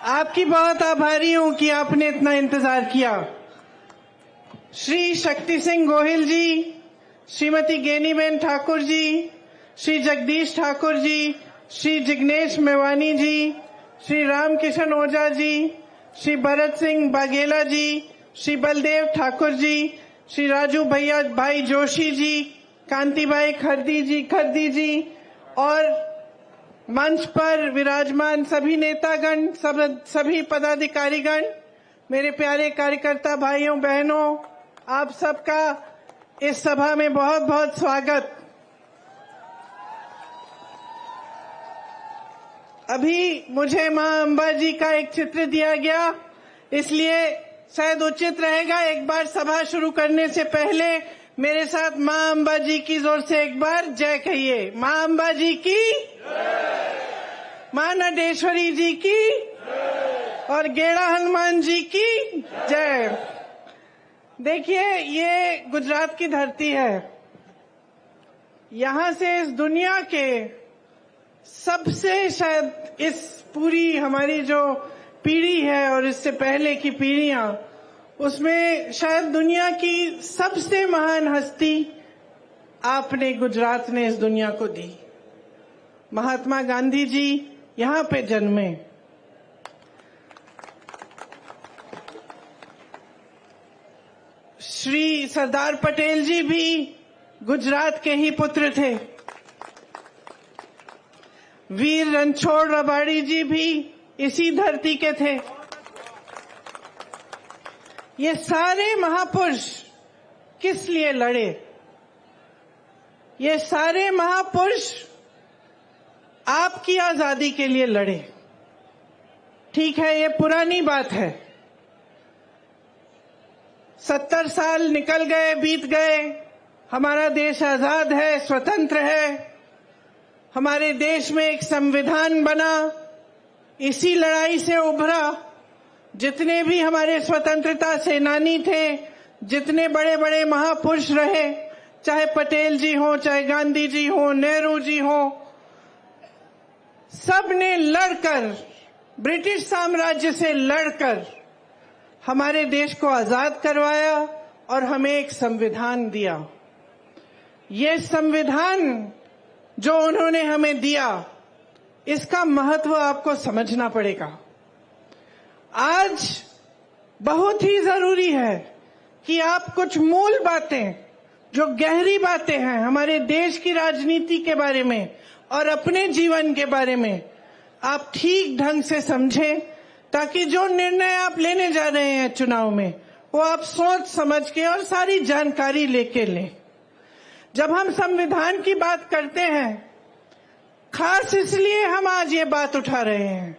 आपकी बहुत आभारी हूं कि आपने इतना इंतजार किया। श्री शक्ति सिंह गोहिल जी, श्रीमती गेनीबेन ठाकुर जी, श्री जगदीश ठाकुर जी, श्री जिग्नेश मेवानी जी, श्री रामकिशन ओझा जी, श्री भरत सिंह बाघेला जी, श्री बलदेव ठाकुर जी, श्री राजू भैया भाई जोशी जी, कांतिभाई खर्दी जी और मंच पर विराजमान सभी नेतागण, सभी पदाधिकारीगण, मेरे प्यारे कार्यकर्ता भाइयों बहनों, आप सबका इस सभा में बहुत बहुत स्वागत। अभी मुझे मां अंबा जी का एक चित्र दिया गया, इसलिए शायद उचित रहेगा एक बार सभा शुरू करने से पहले मेरे साथ मां अंबा जी की जोर से एक बार जय कहिए। मां अंबा जी की जय, मां नटेश्वरी जी की जय और गेड़ा हनुमान जी की जय। देखिए, ये गुजरात की धरती है। यहां से इस दुनिया के सबसे, शायद इस पूरी हमारी जो पीढ़ी है और इससे पहले की पीढ़ियां, उसमें शायद दुनिया की सबसे महान हस्ती आपने, गुजरात ने इस दुनिया को दी। महात्मा गांधी जी यहां पे जन्मे। श्री सरदार पटेल जी भी गुजरात के ही पुत्र थे। वीर रणछोड़ रबाड़ी जी भी इसी धरती के थे। ये सारे महापुरुष किस लिए लड़े? ये सारे महापुरुष आपकी आजादी के लिए लड़े। ठीक है, ये पुरानी बात है। 70 साल निकल गए, बीत गए, हमारा देश आजाद है, स्वतंत्र है। हमारे देश में एक संविधान बना, इसी लड़ाई से उभरा। जितने भी हमारे स्वतंत्रता सेनानी थे, जितने बड़े बड़े महापुरुष रहे, चाहे पटेल जी हो, चाहे गांधी जी हो, नेहरू जी हो, सब ने लड़कर, ब्रिटिश साम्राज्य से लड़कर हमारे देश को आजाद करवाया और हमें एक संविधान दिया। ये संविधान जो उन्होंने हमें दिया, इसका महत्व आपको समझना पड़ेगा। आज बहुत ही जरूरी है कि आप कुछ मूल बातें, जो गहरी बातें हैं हमारे देश की राजनीति के बारे में और अपने जीवन के बारे में, आप ठीक ढंग से समझें, ताकि जो निर्णय आप लेने जा रहे हैं चुनाव में, वो आप सोच समझ के और सारी जानकारी लेके लें। जब हम संविधान की बात करते हैं, खास इसलिए हम आज ये बात उठा रहे हैं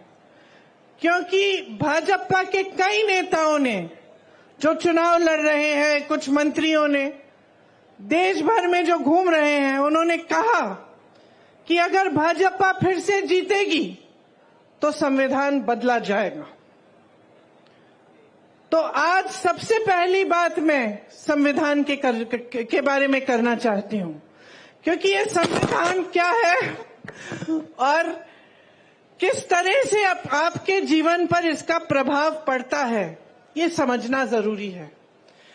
क्योंकि भाजपा के कई नेताओं ने, जो चुनाव लड़ रहे हैं, कुछ मंत्रियों ने, देश भर में जो घूम रहे हैं, उन्होंने कहा कि अगर भाजपा फिर से जीतेगी तो संविधान बदला जाएगा। तो आज सबसे पहली बात मैं संविधान के बारे में करना चाहती हूं, क्योंकि ये संविधान क्या है और किस तरह से आपके जीवन पर इसका प्रभाव पड़ता है, ये समझना जरूरी है।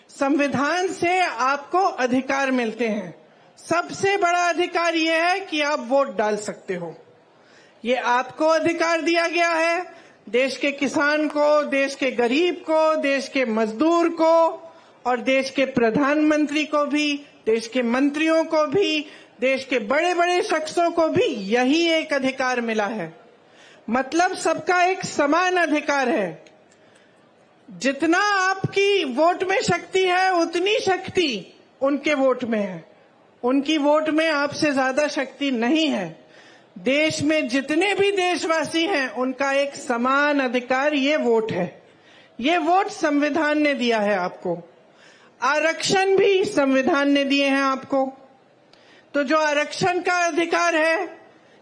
संविधान से आपको अधिकार मिलते हैं। सबसे बड़ा अधिकार यह है कि आप वोट डाल सकते हो। ये आपको अधिकार दिया गया है। देश के किसान को, देश के गरीब को, देश के मजदूर को और देश के प्रधानमंत्री को भी, देश के मंत्रियों को भी, देश के बड़े बड़े शख्सों को भी यही एक अधिकार मिला है। मतलब सबका एक समान अधिकार है। जितना आपकी वोट में शक्ति है, उतनी शक्ति उनके वोट में है। उनकी वोट में आपसे ज्यादा शक्ति नहीं है। देश में जितने भी देशवासी हैं, उनका एक समान अधिकार ये वोट है। ये वोट संविधान ने दिया है आपको। आरक्षण भी संविधान ने दिए हैं आपको। तो जो आरक्षण का अधिकार है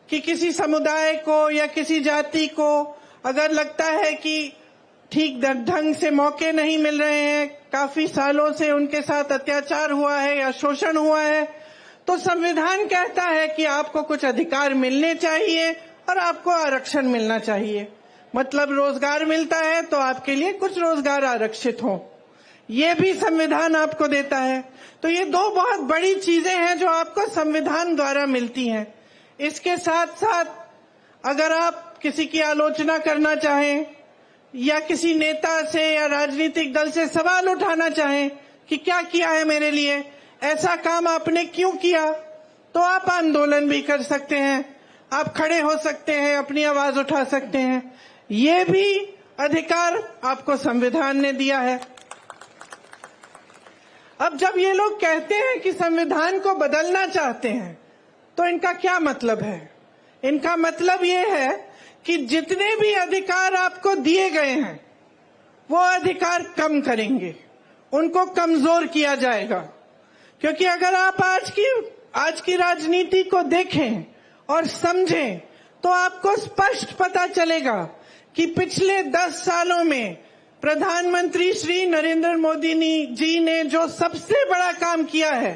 कि किसी समुदाय को या किसी जाति को अगर लगता है कि ठीक ढंग से मौके नहीं मिल रहे हैं, काफी सालों से उनके साथ अत्याचार हुआ है या शोषण हुआ है, तो संविधान कहता है कि आपको कुछ अधिकार मिलने चाहिए और आपको आरक्षण मिलना चाहिए। मतलब रोजगार मिलता है तो आपके लिए कुछ रोजगार आरक्षित हो, ये भी संविधान आपको देता है। तो ये दो बहुत बड़ी चीजें हैं जो आपको संविधान द्वारा मिलती हैं। इसके साथ साथ अगर आप किसी की आलोचना करना चाहें या किसी नेता से या राजनीतिक दल से सवाल उठाना चाहें कि क्या किया है मेरे लिए, ऐसा काम आपने क्यों किया, तो आप आंदोलन भी कर सकते हैं, आप खड़े हो सकते हैं, अपनी आवाज उठा सकते हैं। ये भी अधिकार आपको संविधान ने दिया है। अब जब ये लोग कहते हैं कि संविधान को बदलना चाहते हैं तो इनका क्या मतलब है? इनका मतलब ये है कि जितने भी अधिकार आपको दिए गए हैं वो अधिकार कम करेंगे, उनको कमजोर किया जाएगा। क्योंकि अगर आप आज की राजनीति को देखें और समझें तो आपको स्पष्ट पता चलेगा कि पिछले 10 सालों में प्रधानमंत्री श्री नरेंद्र मोदी जी ने जो सबसे बड़ा काम किया है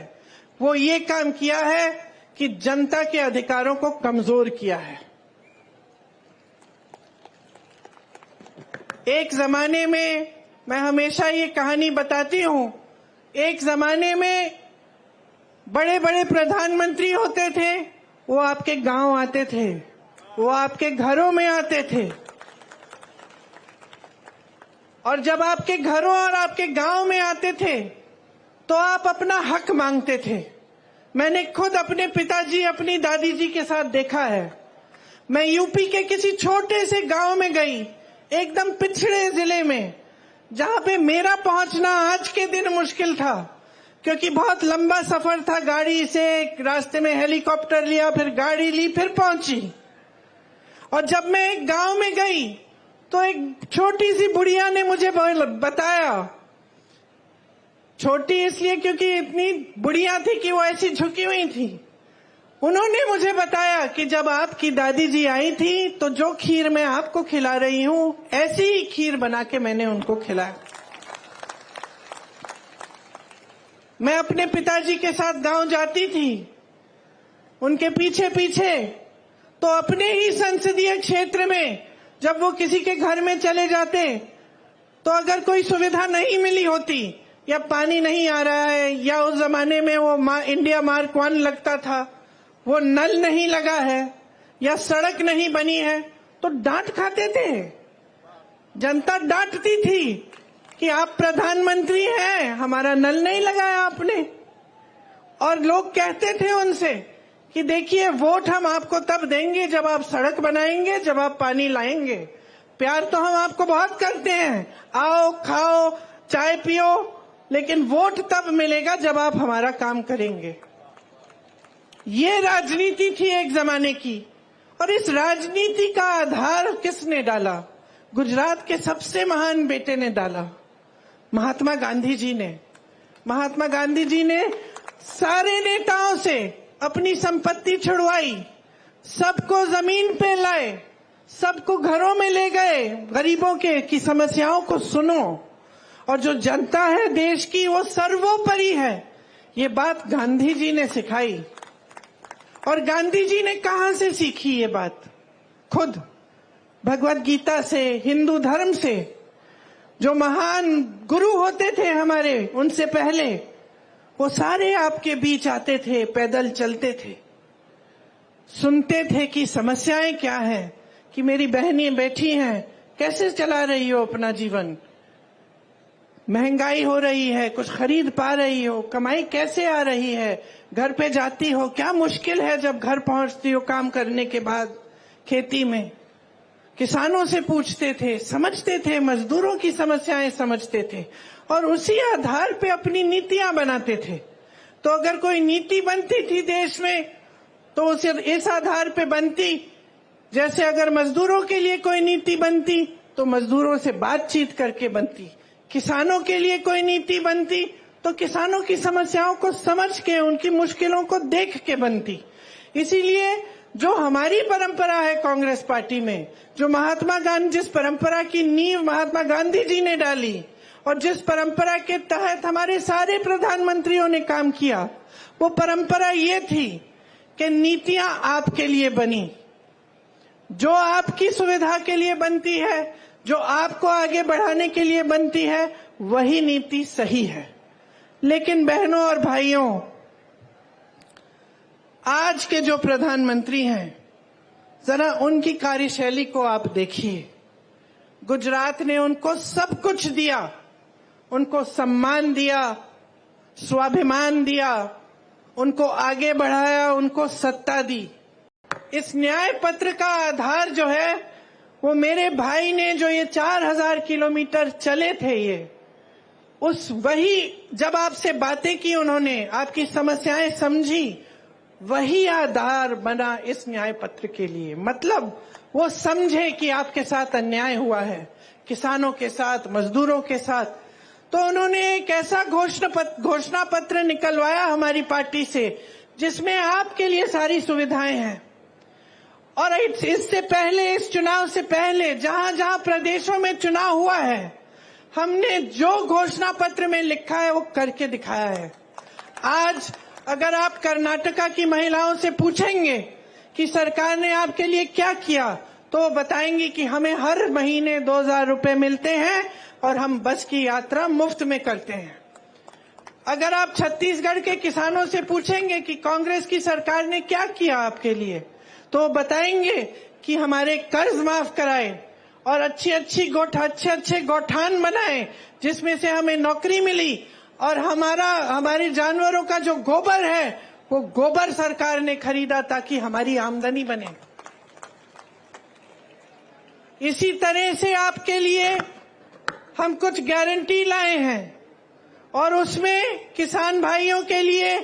वो ये काम किया है कि जनता के अधिकारों को कमजोर किया है। एक जमाने में, मैं हमेशा ये कहानी बताती हूं, एक जमाने में बड़े बड़े प्रधानमंत्री होते थे, वो आपके गांव आते थे, वो आपके घरों में आते थे, और जब आपके घरों और आपके गांव में आते थे तो आप अपना हक मांगते थे। मैंने खुद अपने पिताजी, अपनी दादी जी के साथ देखा है। मैं यूपी के किसी छोटे से गांव में गई, एकदम पिछड़े जिले में, जहां पे मेरा पहुंचना आज के दिन मुश्किल था क्योंकि बहुत लंबा सफर था गाड़ी से। रास्ते में हेलीकॉप्टर लिया, फिर गाड़ी ली, फिर पहुंची। और जब मैं एक गांव में गई तो एक छोटी सी बुढ़िया ने मुझे बताया, छोटी इसलिए क्योंकि इतनी बुढ़िया थी कि वो ऐसी झुकी हुई थी, उन्होंने मुझे बताया कि जब आपकी दादी जी आई थी तो जो खीर मैं आपको खिला रही हूं ऐसी ही खीर बना के मैंने उनको खिलाया। मैं अपने पिताजी के साथ गांव जाती थी, उनके पीछे पीछे, तो अपने ही संसदीय क्षेत्र में जब वो किसी के घर में चले जाते तो अगर कोई सुविधा नहीं मिली होती, या पानी नहीं आ रहा है, या उस जमाने में वो इंडिया मार्क 1 लगता था, वो नल नहीं लगा है, या सड़क नहीं बनी है, तो डांट खाते थे। जनता डांटती थी कि आप प्रधानमंत्री हैं, हमारा नल नहीं लगाया आपने। और लोग कहते थे उनसे कि देखिए, वोट हम आपको तब देंगे जब आप सड़क बनाएंगे, जब आप पानी लाएंगे। प्यार तो हम आपको बहुत करते हैं, आओ खाओ चाय पियो, लेकिन वोट तब मिलेगा जब आप हमारा काम करेंगे। ये राजनीति थी एक जमाने की। और इस राजनीति का आधार किसने डाला? गुजरात के सबसे महान बेटे ने डाला, महात्मा गांधी जी ने। महात्मा गांधी जी ने सारे नेताओं से अपनी संपत्ति छुड़वाई, सबको जमीन पे लाए, सबको घरों में ले गए, गरीबों के की समस्याओं को सुनो, और जो जनता है देश की वो सर्वोपरि है। ये बात गांधी जी ने सिखाई। और गांधी जी ने कहां से सीखी ये बात? खुद भगवत गीता से, हिंदू धर्म से। जो महान गुरु होते थे हमारे, उनसे पहले वो सारे आपके बीच आते थे, पैदल चलते थे, सुनते थे कि समस्याएं क्या हैं, कि मेरी बहनें बैठी हैं, कैसे चला रही हो अपना जीवन, महंगाई हो रही है, कुछ खरीद पा रही हो, कमाई कैसे आ रही है, घर पे जाती हो, क्या मुश्किल है जब घर पहुंचती हो काम करने के बाद खेती में। किसानों से पूछते थे, समझते थे, मजदूरों की समस्याएं समझते थे, और उसी आधार पे अपनी नीतियां बनाते थे। तो अगर कोई नीति बनती थी देश में तो उसे इस आधार पे बनती, जैसे अगर मजदूरों के लिए कोई नीति बनती तो मजदूरों से बातचीत करके बनती, किसानों के लिए कोई नीति बनती तो किसानों की समस्याओं को समझ के, उनकी मुश्किलों को देख के बनती। इसीलिए जो हमारी परंपरा है कांग्रेस पार्टी में, जो महात्मा गांधी, जिस परंपरा की नींव महात्मा गांधी जी ने डाली और जिस परंपरा के तहत हमारे सारे प्रधानमंत्रियों ने काम किया, वो परंपरा ये थी कि नीतियां आपके लिए बनी, जो आपकी सुविधा के लिए बनती है, जो आपको आगे बढ़ाने के लिए बनती है, वही नीति सही है। लेकिन बहनों और भाइयों, आज के जो प्रधानमंत्री हैं, जरा उनकी कार्यशैली को आप देखिए। गुजरात ने उनको सब कुछ दिया, उनको सम्मान दिया, स्वाभिमान दिया, उनको आगे बढ़ाया, उनको सत्ता दी। इस न्याय पत्र का आधार जो है वो मेरे भाई ने जो ये 4000 किलोमीटर चले थे, ये उस वही जब आपसे बातें की उन्होंने, आपकी समस्याएं समझी, वही आधार बना इस न्याय पत्र के लिए। मतलब वो समझे कि आपके साथ अन्याय हुआ है, किसानों के साथ, मजदूरों के साथ। तो उन्होंने एक ऐसा घोषणा पत्र निकलवाया हमारी पार्टी से जिसमें आपके लिए सारी सुविधाएं हैं। और इससे पहले, इस चुनाव से पहले, जहां जहां प्रदेशों में चुनाव हुआ है, हमने जो घोषणा पत्र में लिखा है वो करके दिखाया है। आज अगर आप कर्नाटका की महिलाओं से पूछेंगे कि सरकार ने आपके लिए क्या किया, तो वो बताएंगी कि हमें हर महीने 2000 रुपए मिलते हैं और हम बस की यात्रा मुफ्त में करते हैं। अगर आप छत्तीसगढ़ के किसानों से पूछेंगे कि कांग्रेस की सरकार ने क्या किया आपके लिए, तो वो बताएंगे कि हमारे कर्ज माफ कराए और अच्छे गौठान बनाए जिसमें से हमें नौकरी मिली, और हमारे जानवरों का जो गोबर है वो गोबर सरकार ने खरीदा ताकि हमारी आमदनी बने। इसी तरह से आपके लिए हम कुछ गारंटी लाए हैं और उसमें किसान भाइयों के लिए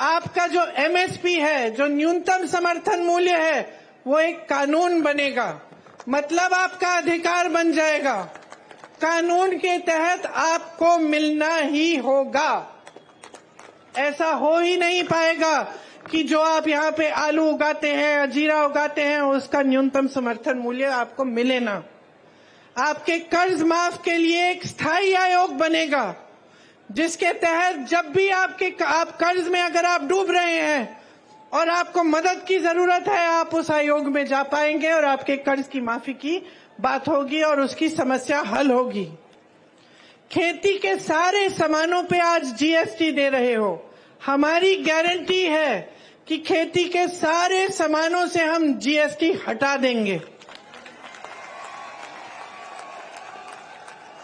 आपका जो एमएसपी है, जो न्यूनतम समर्थन मूल्य है, वो एक कानून बनेगा। मतलब आपका अधिकार बन जाएगा। कानून के तहत आपको मिलना ही होगा। ऐसा हो ही नहीं पाएगा कि जो आप यहाँ पे आलू उगाते हैं, जीरा उगाते हैं, उसका न्यूनतम समर्थन मूल्य आपको मिले ना। आपके कर्ज माफ के लिए एक स्थायी आयोग बनेगा जिसके तहत जब भी आप कर्ज में अगर आप डूब रहे हैं और आपको मदद की जरूरत है, आप उस आयोग में जा पाएंगे और आपके कर्ज की माफी की बात होगी और उसकी समस्या हल होगी। खेती के सारे सामानों पे आज जीएसटी दे रहे हो। हमारी गारंटी है कि खेती के सारे सामानों से हम जीएसटी हटा देंगे।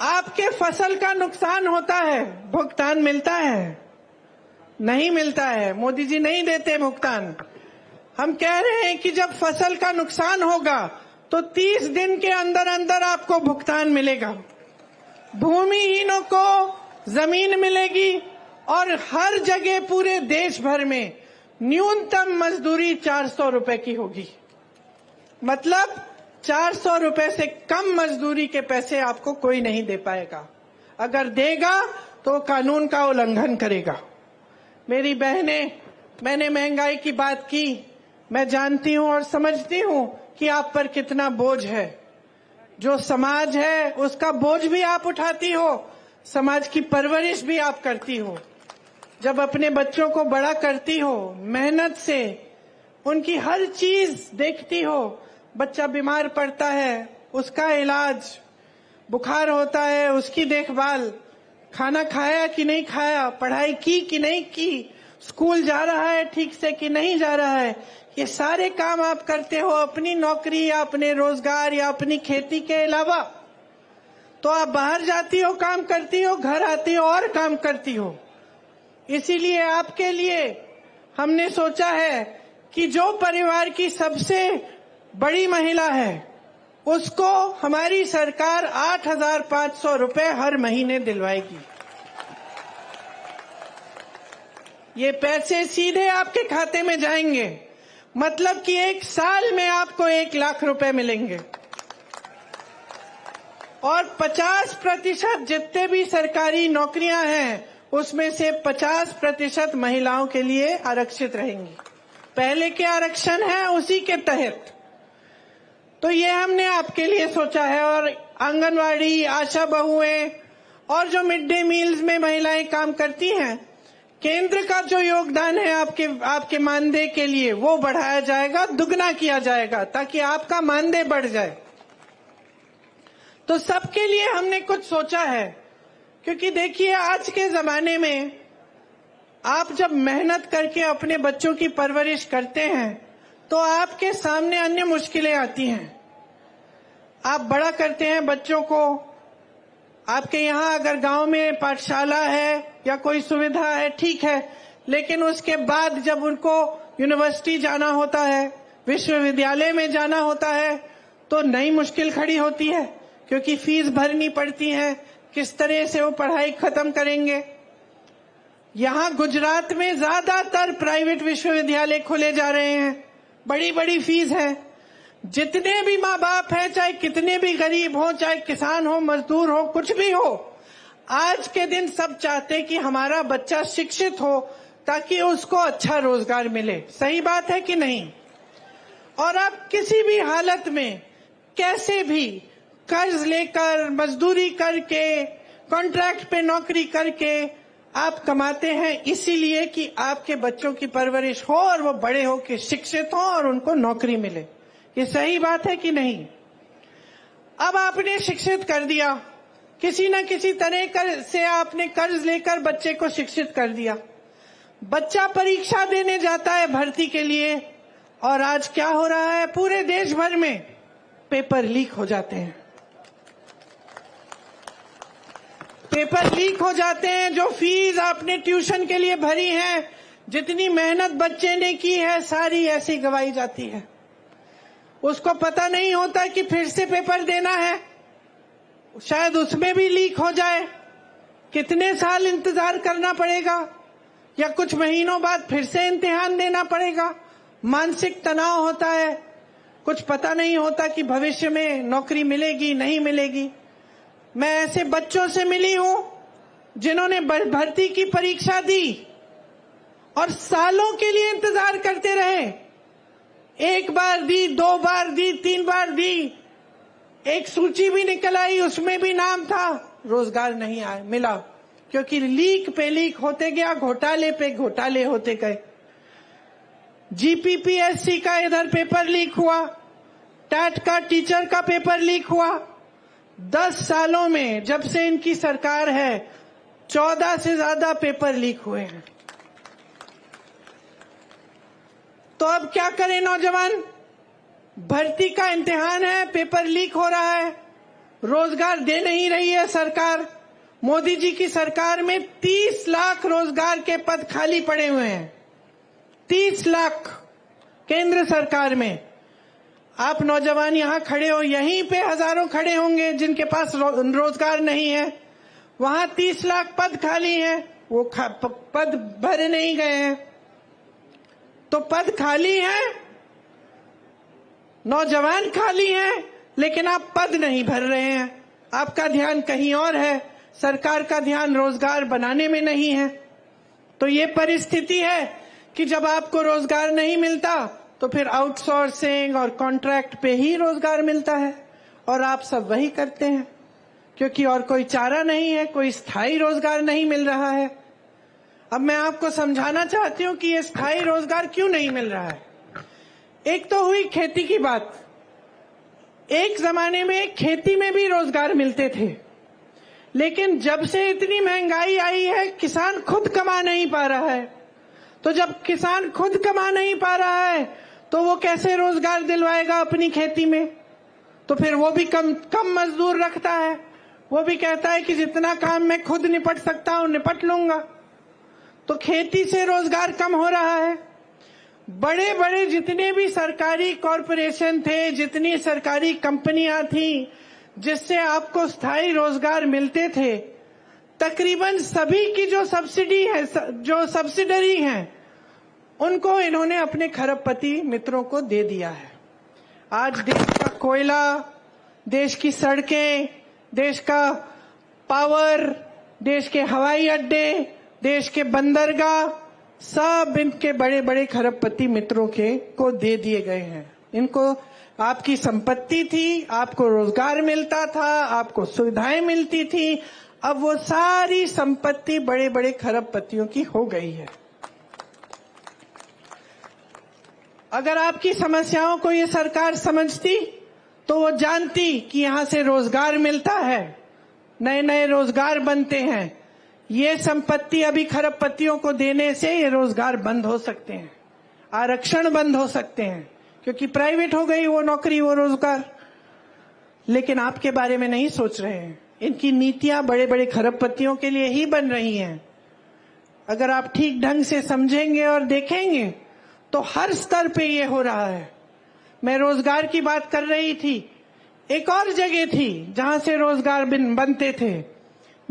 आपके फसल का नुकसान होता है, भुगतान मिलता है? नहीं मिलता है। मोदी जी नहीं देते भुगतान। हम कह रहे हैं कि जब फसल का नुकसान होगा तो 30 दिन के अंदर अंदर आपको भुगतान मिलेगा। भूमिहीनों को जमीन मिलेगी और हर जगह पूरे देश भर में न्यूनतम मजदूरी 400 रुपए की होगी। मतलब 400 रुपए से कम मजदूरी के पैसे आपको कोई नहीं दे पाएगा। अगर देगा तो कानून का उल्लंघन करेगा। मेरी बहनें, मैंने महंगाई की बात की। मैं जानती हूं और समझती हूं कि आप पर कितना बोझ है। जो समाज है उसका बोझ भी आप उठाती हो, समाज की परवरिश भी आप करती हो। जब अपने बच्चों को बड़ा करती हो, मेहनत से उनकी हर चीज देखती हो, बच्चा बीमार पड़ता है उसका इलाज, बुखार होता है उसकी देखभाल, खाना खाया कि नहीं खाया, पढ़ाई की कि नहीं की, स्कूल जा रहा है ठीक से कि नहीं जा रहा है, ये सारे काम आप करते हो अपनी नौकरी या अपने रोजगार या अपनी खेती के अलावा। तो आप बाहर जाती हो, काम करती हो, घर आती हो और काम करती हो। इसीलिए आपके लिए हमने सोचा है कि जो परिवार की सबसे बड़ी महिला है उसको हमारी सरकार 8,500 रुपए हर महीने दिलवाएगी। ये पैसे सीधे आपके खाते में जाएंगे। मतलब कि 1 साल में आपको 1 लाख रुपए मिलेंगे और 50% जितने भी सरकारी नौकरियां हैं उसमें से 50% महिलाओं के लिए आरक्षित रहेंगी। पहले के आरक्षण है उसी के तहत। तो ये हमने आपके लिए सोचा है। और आंगनवाड़ी, आशा बहुएं और जो मिड डे मील्स में महिलाएं काम करती हैं, केंद्र का जो योगदान है आपके मानदेय के लिए वो बढ़ाया जाएगा, दुगना किया जाएगा, ताकि आपका मानदेय बढ़ जाए। तो सबके लिए हमने कुछ सोचा है, क्योंकि देखिए आज के जमाने में आप जब मेहनत करके अपने बच्चों की परवरिश करते हैं तो आपके सामने अन्य मुश्किलें आती हैं। आप बड़ा करते हैं बच्चों को, आपके यहाँ अगर गांव में पाठशाला है या कोई सुविधा है ठीक है, लेकिन उसके बाद जब उनको यूनिवर्सिटी जाना होता है, विश्वविद्यालय में जाना होता है, तो नई मुश्किल खड़ी होती है, क्योंकि फीस भरनी पड़ती है। किस तरह से वो पढ़ाई खत्म करेंगे। यहाँ गुजरात में ज्यादातर प्राइवेट विश्वविद्यालय खोले जा रहे हैं, बड़ी बड़ी फीस है। जितने भी माँ बाप हैं, चाहे कितने भी गरीब हो, चाहे किसान हो, मजदूर हो, कुछ भी हो, आज के दिन सब चाहते हैं कि हमारा बच्चा शिक्षित हो ताकि उसको अच्छा रोजगार मिले। सही बात है कि नहीं? और आप किसी भी हालत में कैसे भी कर्ज लेकर, मजदूरी करके, कॉन्ट्रैक्ट पे नौकरी करके आप कमाते हैं, इसीलिए कि आपके बच्चों की परवरिश हो और वो बड़े हो के शिक्षित हो और उनको नौकरी मिले। ये सही बात है कि नहीं? अब आपने शिक्षित कर दिया, किसी न किसी तरह से आपने कर्ज लेकर बच्चे को शिक्षित कर दिया। बच्चा परीक्षा देने जाता है भर्ती के लिए, और आज क्या हो रहा है, पूरे देश भर में पेपर लीक हो जाते हैं। पेपर लीक हो जाते हैं। जो फीस आपने ट्यूशन के लिए भरी है, जितनी मेहनत बच्चे ने की है, सारी ऐसी गवाई जाती है। उसको पता नहीं होता कि फिर से पेपर देना है, शायद उसमें भी लीक हो जाए। कितने साल इंतजार करना पड़ेगा, या कुछ महीनों बाद फिर से इम्तिहान देना पड़ेगा। मानसिक तनाव होता है, कुछ पता नहीं होता कि भविष्य में नौकरी मिलेगी नहीं मिलेगी। मैं ऐसे बच्चों से मिली हूं जिन्होंने भर्ती की परीक्षा दी और सालों के लिए इंतजार करते रहे। एक बार दी, 2 बार दी, 3 बार दी, एक सूची भी निकल आई, उसमें भी नाम था, रोजगार नहीं आया मिला, क्योंकि लीक पे लीक होते गया, घोटाले पे घोटाले होते गए। जीपीपीएससी का इधर पेपर लीक हुआ, टैट का टीचर का पेपर लीक हुआ। 10 सालों में जब से इनकी सरकार है 14 से ज्यादा पेपर लीक हुए हैं। तो अब क्या करें नौजवान? भर्ती का इम्तिहान है, पेपर लीक हो रहा है, रोजगार दे नहीं रही है सरकार। मोदी जी की सरकार में 30 लाख रोजगार के पद खाली पड़े हुए हैं, 30 लाख केंद्र सरकार में। आप नौजवान यहाँ खड़े हो, यहीं पे हजारों खड़े होंगे जिनके पास रोजगार नहीं है। वहां 30 लाख पद खाली हैं, वो पद भरे नहीं गए हैं। तो पद खाली हैं, नौजवान खाली हैं, लेकिन आप पद नहीं भर रहे हैं। आपका ध्यान कहीं और है, सरकार का ध्यान रोजगार बनाने में नहीं है। तो ये परिस्थिति है कि जब आपको रोजगार नहीं मिलता तो फिर आउटसोर्सिंग और कॉन्ट्रैक्ट पे ही रोजगार मिलता है, और आप सब वही करते हैं, क्योंकि और कोई चारा नहीं है, कोई स्थायी रोजगार नहीं मिल रहा है। अब मैं आपको समझाना चाहती हूँ कि ये स्थायी रोजगार क्यों नहीं मिल रहा है। एक तो हुई खेती की बात। एक जमाने में खेती में भी रोजगार मिलते थे, लेकिन जब से इतनी महंगाई आई है, किसान खुद कमा नहीं पा रहा है। तो जब किसान खुद कमा नहीं पा रहा है तो वो कैसे रोजगार दिलवाएगा अपनी खेती में? तो फिर वो भी कम मजदूर रखता है। वो भी कहता है कि जितना काम मैं खुद निपट सकता हूं निपट लूंगा। तो खेती से रोजगार कम हो रहा है। बड़े बड़े जितने भी सरकारी कॉरपोरेशन थे, जितनी सरकारी कंपनियां थी जिससे आपको स्थायी रोजगार मिलते थे, तकरीबन सभी की जो सब्सिडी है, जो सब्सिडरी हैं, उनको इन्होंने अपने खरबपति मित्रों को दे दिया है। आज देश का कोयला, देश की सड़कें, देश का पावर, देश के हवाई अड्डे, देश के बंदरगाह, सब इनके बड़े बड़े खरबपति मित्रों को दे दिए गए हैं। इनको आपकी संपत्ति थी, आपको रोजगार मिलता था, आपको सुविधाएं मिलती थी, अब वो सारी संपत्ति बड़े बड़े खरबपतियों की हो गई है। अगर आपकी समस्याओं को ये सरकार समझती तो वो जानती कि यहां से रोजगार मिलता है, नए नए रोजगार बनते हैं। ये संपत्ति अभी खरबपतियों को देने से ये रोजगार बंद हो सकते हैं, आरक्षण बंद हो सकते हैं, क्योंकि प्राइवेट हो गई वो नौकरी, वो रोजगार। लेकिन आपके बारे में नहीं सोच रहे हैं। इनकी नीतियां बड़े बड़े खरबपतियों के लिए ही बन रही हैं। अगर आप ठीक ढंग से समझेंगे और देखेंगे तो हर स्तर पे ये हो रहा है। मैं रोजगार की बात कर रही थी, एक और जगह थी जहां से रोजगार बनते थे,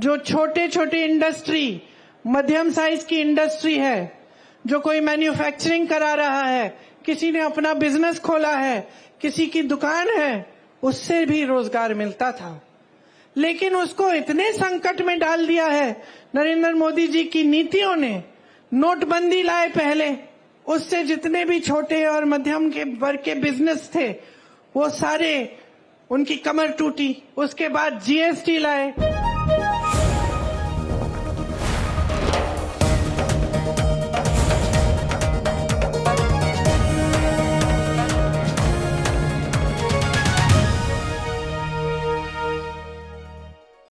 जो छोटे छोटे इंडस्ट्री, मध्यम साइज की इंडस्ट्री है, जो कोई मैन्युफैक्चरिंग करा रहा है, किसी ने अपना बिजनेस खोला है, किसी की दुकान है, उससे भी रोजगार मिलता था। लेकिन उसको इतने संकट में डाल दिया है नरेंद्र मोदी जी की नीतियों ने। नोटबंदी लाए पहले, उससे जितने भी छोटे और मध्यम के वर्ग के बिजनेस थे वो सारे, उनकी कमर टूटी। उसके बाद जीएसटी लाए,